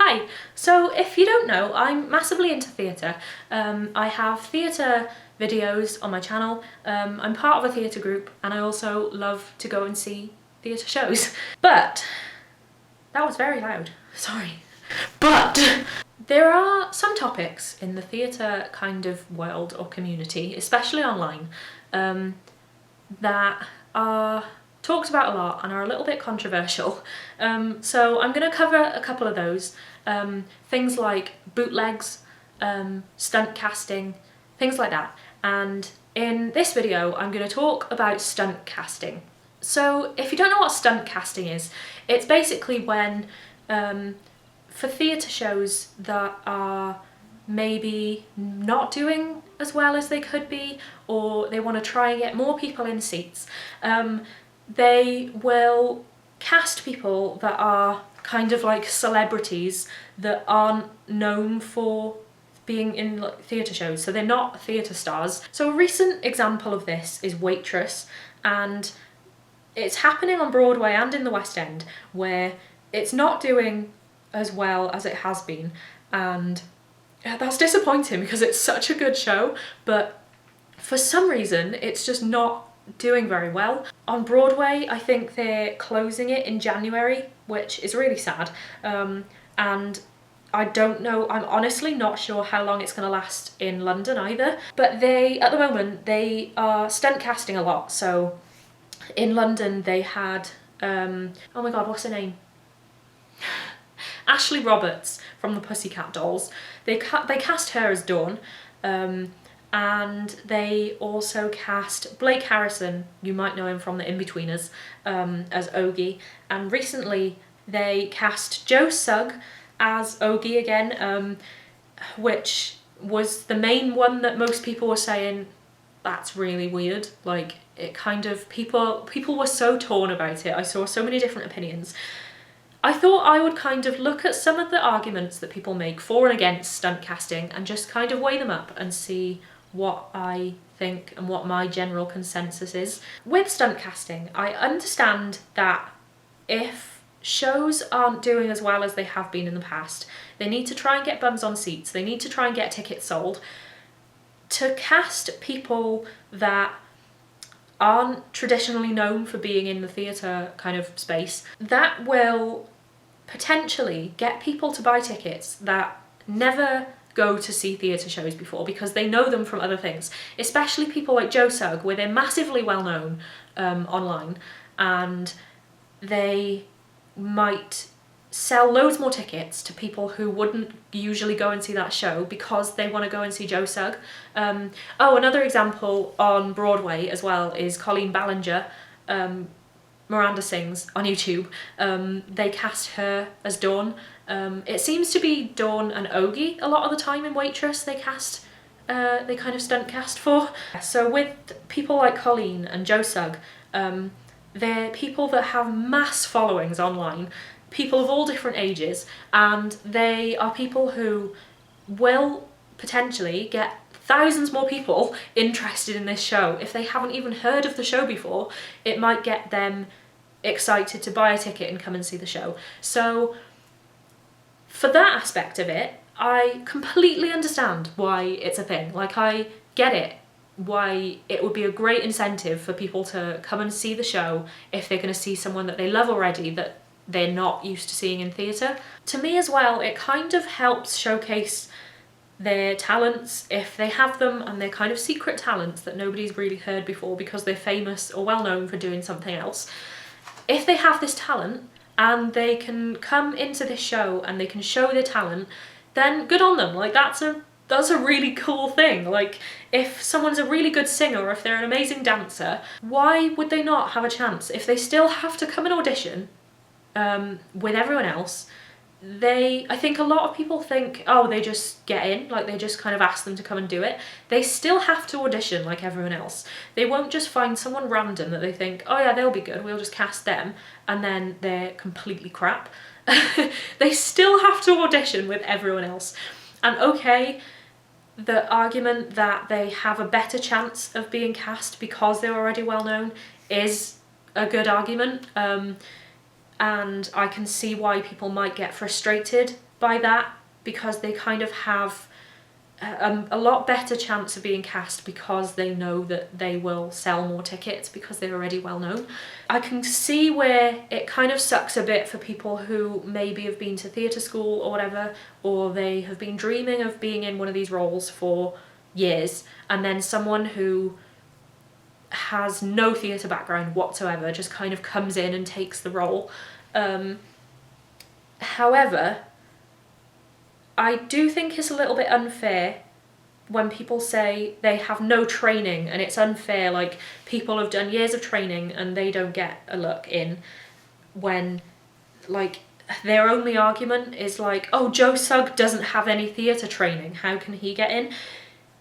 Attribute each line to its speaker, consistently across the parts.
Speaker 1: Hi, so if you don't know, I'm massively into theatre. I have theatre videos on my channel. I'm part of a theatre group and I also love to go and see theatre shows. But, that was very loud, sorry. But there are some topics in the theatre kind of world or community, especially online, that are talked about a lot and are a little bit controversial. So I'm going to cover a couple of those. Things like bootlegs, stunt casting, things like that. And in this video I'm going to talk about stunt casting. So if you don't know what stunt casting is, it's basically when for theatre shows that are maybe not doing as well as they could be, or they want to try and get more people in seats, they will cast people that are kind of like celebrities that aren't known for being in like theatre shows, so they're not theatre stars. So a recent example of this is Waitress, and it's happening on Broadway and in the West End, where it's not doing as well as it has been, and that's disappointing because it's such a good show, but for some reason it's just not doing very well. On Broadway, I think they're closing it in January, which is really sad, and I don't know, I'm honestly not sure how long it's going to last in London either, but they, at the moment, they are stunt casting a lot. So in London they had, oh my god, what's her name? Ashley Roberts from the Pussycat Dolls. They cast her as Dawn, and they also cast Blake Harrison, you might know him from The In-Betweeners, as Ogie, and recently they cast Joe Sugg as Ogie again, which was the main one that most people were saying, that's really weird. Like, it kind of, people were so torn about it. I saw so many different opinions. I thought I would kind of look at some of the arguments that people make for and against stunt casting and just kind of weigh them up and see what I think and what my general consensus is. With stunt casting, I understand that if shows aren't doing as well as they have been in the past, they need to try and get bums on seats, they need to try and get tickets sold. To cast people that aren't traditionally known for being in the theatre kind of space, that will potentially get people to buy tickets that never go to see theatre shows before because they know them from other things, especially people like Joe Sugg, where they're massively well known online, and they might sell loads more tickets to people who wouldn't usually go and see that show because they want to go and see Joe Sugg. Oh, another example on Broadway as well is Colleen Ballinger, Miranda Sings on YouTube. They cast her as Dawn. It seems to be Dawn and Ogie a lot of the time in Waitress they kind of stunt cast for. So with people like Colleen and Joe Sugg, they're people that have mass followings online, people of all different ages, and they are people who will potentially get thousands more people interested in this show. If they haven't even heard of the show before, it might get them excited to buy a ticket and come and see the show. So for that aspect of it, I completely understand why it's a thing. Like, I get it, why it would be a great incentive for people to come and see the show if they're going to see someone that they love already that they're not used to seeing in theatre. To me as well, it kind of helps showcase their talents if they have them, and they're kind of secret talents that nobody's really heard before because they're famous or well known for doing something else. If they have this talent and they can come into this show and they can show their talent, then good on them. Like, that's a really cool thing. Like, if someone's a really good singer or if they're an amazing dancer, why would they not have a chance? If they still have to come and audition with everyone else, I think a lot of people think, oh, they just get in, like they just kind of ask them to come and do it. They still have to audition like everyone else. They won't just find someone random that they think, oh yeah, they'll be good, we'll just cast them, and then they're completely crap. They still have to audition with everyone else. And okay, the argument that they have a better chance of being cast because they're already well known is a good argument. And I can see why people might get frustrated by that because they kind of have a lot better chance of being cast because they know that they will sell more tickets because they're already well known. I can see where it kind of sucks a bit for people who maybe have been to theatre school or whatever, or they have been dreaming of being in one of these roles for years, and then someone who has no theatre background whatsoever just kind of comes in and takes the role. However, I do think it's a little bit unfair when people say they have no training and it's unfair, like people have done years of training and they don't get a look in, when like their only argument is like, oh, Joe Sugg doesn't have any theatre training, how can he get in?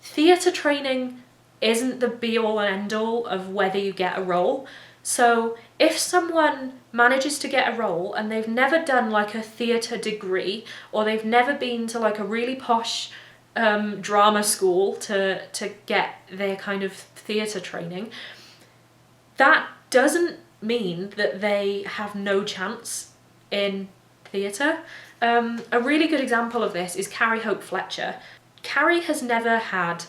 Speaker 1: Theatre training isn't the be-all and end-all of whether you get a role. So if someone manages to get a role and they've never done like a theatre degree, or they've never been to like a really posh drama school to get their kind of theatre training, that doesn't mean that they have no chance in theatre. A really good example of this is Carrie Fletcher. Carrie has never had,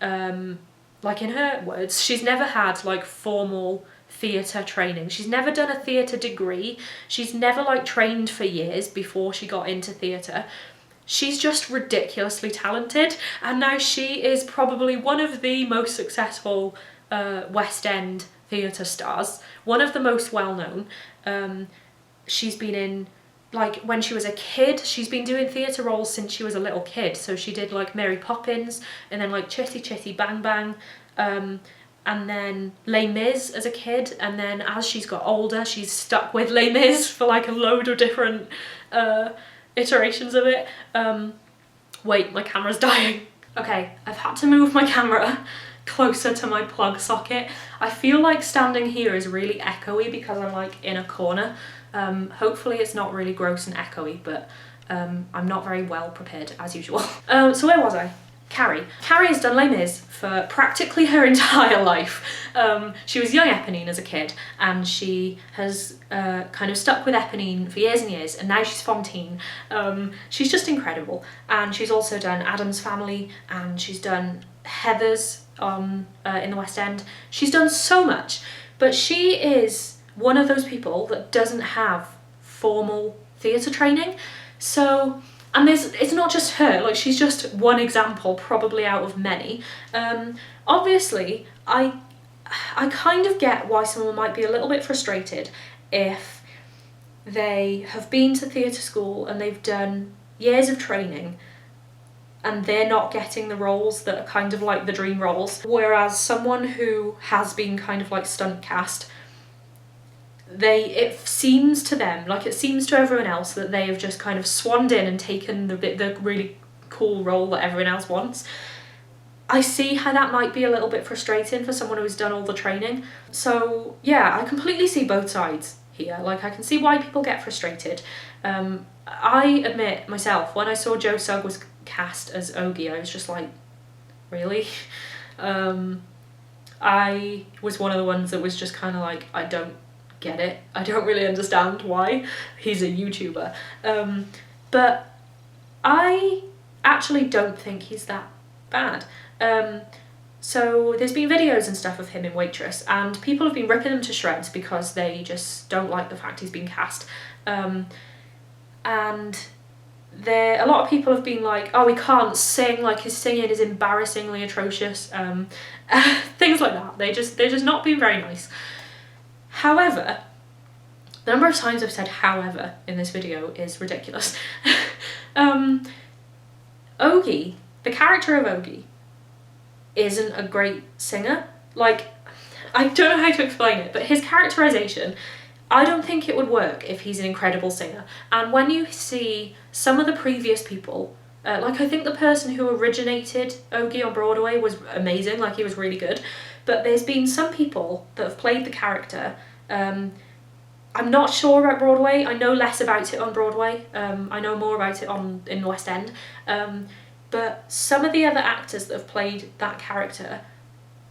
Speaker 1: like in her words, she's never had like formal theatre training. She's never done a theatre degree. She's never like trained for years before she got into theatre. She's just ridiculously talented, and now she is probably one of the most successful West End theatre stars, one of the most well-known. She's been in, like when she was a kid, she's been doing theatre roles since she was a little kid. So she did like Mary Poppins, and then like Chitty Chitty Bang Bang, and then Les Mis as a kid, and then as she's got older she's stuck with Les Mis for like a load of different iterations of it. Wait, my camera's dying. Okay, I've had to move my camera closer to my plug socket. I feel like standing here is really echoey because I'm like in a corner. Hopefully it's not really gross and echoey, but I'm not very well prepared as usual. So where was I? Carrie. Carrie has done Les Mis for practically her entire life. She was young Eponine as a kid, and she has kind of stuck with Eponine for years and years, and now she's Fantine. She's just incredible, and she's also done Addams Family, and she's done Heathers in the West End. She's done so much, but she is one of those people that doesn't have formal theatre training. So, and it's not just her, like she's just one example probably out of many. Obviously, I kind of get why someone might be a little bit frustrated if they have been to theatre school and they've done years of training and they're not getting the roles that are kind of like the dream roles, whereas someone who has been kind of like stunt cast, it seems to them, like it seems to everyone else, that they have just kind of swanned in and taken the really cool role that everyone else wants. I see how that might be a little bit frustrating for someone who's done all the training. So yeah, I completely see both sides here. Like I can see why people get frustrated. I admit myself, when I saw Joe Sugg was cast as Ogie, I was just like, really? I was one of the ones that was just kind of like, I don't get it. I don't really understand why. He's a YouTuber. But I actually don't think he's that bad. So there's been videos and stuff of him in Waitress, and people have been ripping him to shreds because they just don't like the fact he's been cast. And a lot of people have been like, oh, he can't sing, like his singing is embarrassingly atrocious, things like that. They're just not being very nice. However, the number of times I've said however in this video is ridiculous. Ogie, the character of Ogie, isn't a great singer. Like, I don't know how to explain it, but his characterization, I don't think it would work if he's an incredible singer. And when you see some of the previous people, like I think the person who originated Ogie on Broadway was amazing, like he was really good. But there's been some people that have played the character. I'm not sure about Broadway. I know less about it on Broadway. I know more about it in the West End. But some of the other actors that have played that character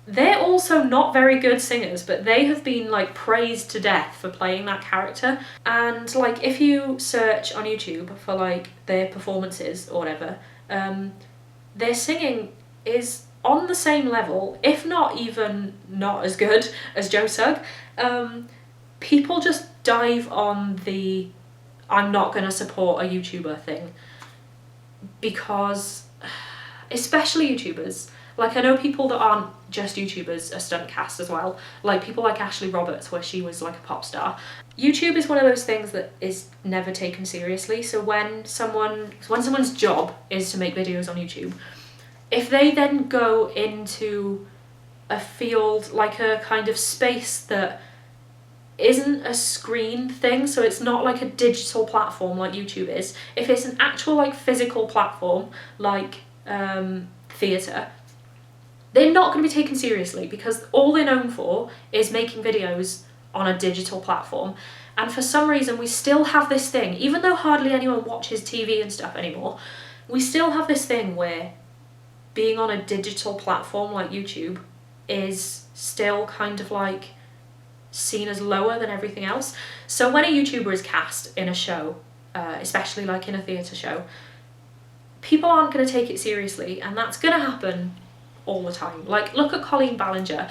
Speaker 1: they're also not very good singers, but they have been like praised to death for playing that character. And like if you search on YouTube for like their performances or whatever, their singing is on the same level, if not even not as good as Joe Sugg. People just dive on the I'm not going to support a YouTuber thing, because especially YouTubers, like I know people that aren't just YouTubers are stunt cast as well, like people like Ashley Roberts, where she was like a pop star. YouTube is one of those things that is never taken seriously, so when someone's job is to make videos on YouTube, if they then go into a field, like a kind of space that isn't a screen thing, so it's not like a digital platform like YouTube is, if it's an actual like physical platform like theatre, they're not going to be taken seriously, because all they're known for is making videos on a digital platform. And for some reason we still have this thing, even though hardly anyone watches TV and stuff anymore, we still have this thing where being on a digital platform like YouTube is still kind of like seen as lower than everything else. So when a YouTuber is cast in a show, especially like in a theatre show, people aren't going to take it seriously, and that's going to happen all the time. Like look at Colleen Ballinger.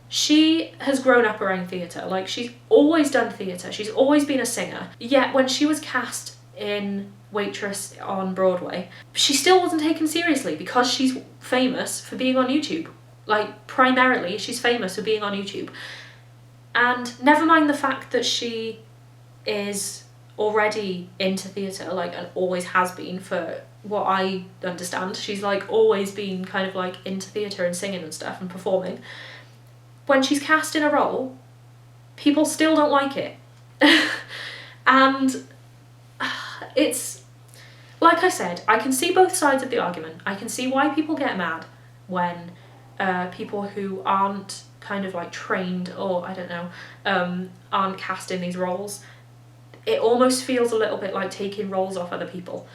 Speaker 1: She has grown up around theatre, like she's always done theatre, she's always been a singer, yet when she was cast in Waitress on Broadway, she still wasn't taken seriously because she's famous for being on YouTube. Like primarily she's famous for being on YouTube. And never mind the fact that she is already into theatre, like, and always has been for what I understand. She's like always been kind of like into theatre and singing and stuff and performing. When she's cast in a role, people still don't like it. And it's, like I said, I can see both sides of the argument. I can see why people get mad when people who aren't kind of like trained, or I don't know, aren't cast in these roles. It almost feels a little bit like taking roles off other people.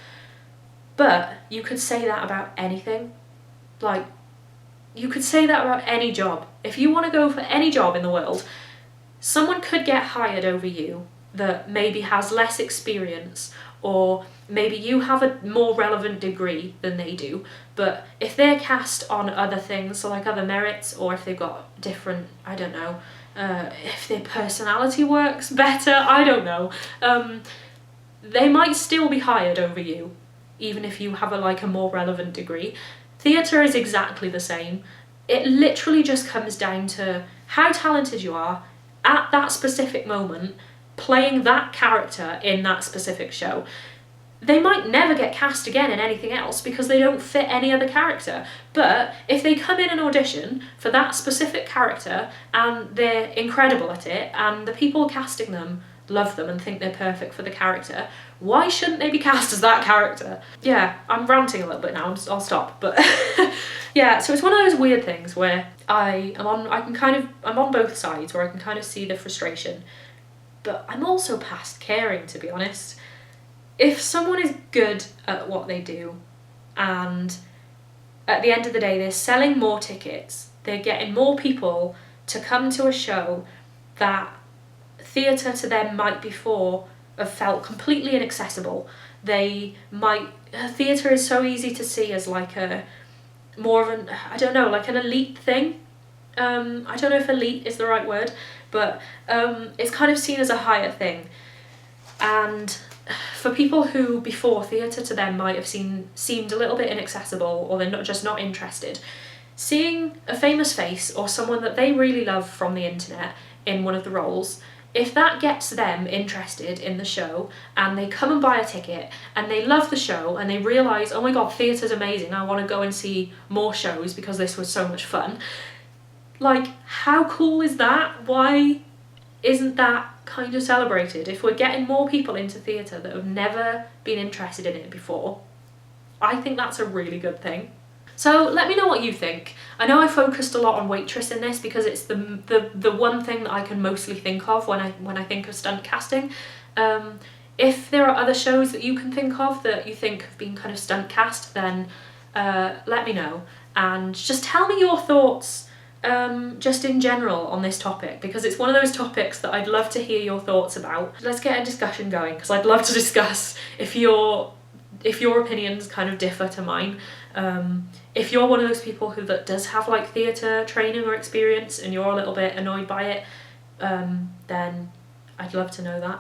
Speaker 1: But you could say that about anything. Like, you could say that about any job. If you want to go for any job in the world, someone could get hired over you that maybe has less experience, or maybe you have a more relevant degree than they do, but if they're cast on other things, so like other merits, or if they've got different, I don't know, if their personality works better, I don't know, they might still be hired over you, even if you have a more relevant degree. Theatre is exactly the same. It literally just comes down to how talented you are at that specific moment, playing that character in that specific show. They might never get cast again in anything else because they don't fit any other character, but if they come in an audition for that specific character and they're incredible at it, and the people casting them love them and think they're perfect for the character, why shouldn't they be cast as that character? Yeah, I'm ranting a little bit now, I'll stop, but yeah, so it's one of those weird things where I'm on both sides, where I can kind of see the frustration, but I'm also past caring, to be honest. If someone is good at what they do, and at the end of the day they're selling more tickets, they're getting more people to come to a show that theatre to them might before have felt completely inaccessible. Theatre is so easy to see as like a more of an, I don't know, like an elite thing. I don't know if elite is the right word, but it's kind of seen as a higher thing. And for people who before theatre to them might have seemed a little bit inaccessible, or they're just not interested, seeing a famous face or someone that they really love from the internet in one of the roles, if that gets them interested in the show and they come and buy a ticket and they love the show and they realise, oh my god, theatre's amazing, I want to go and see more shows because this was so much fun. Like, how cool is that? Why isn't that kind of celebrated? If we're getting more people into theatre that have never been interested in it before, I think that's a really good thing. So let me know what you think. I know I focused a lot on Waitress in this because it's the one thing that I can mostly think of when I think of stunt casting. If there are other shows that you can think of that you think have been kind of stunt cast, then let me know, and just tell me your thoughts just in general on this topic, because it's one of those topics that I'd love to hear your thoughts about. Let's get a discussion going, because I'd love to discuss if your opinions kind of differ to mine. If you're one of those people that does have like theatre training or experience and you're a little bit annoyed by it, then I'd love to know that.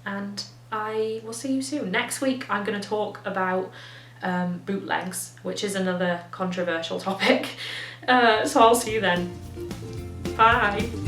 Speaker 1: And I will see you soon. Next week I'm going to talk about bootlegs, which is another controversial topic. So I'll see you then. Bye.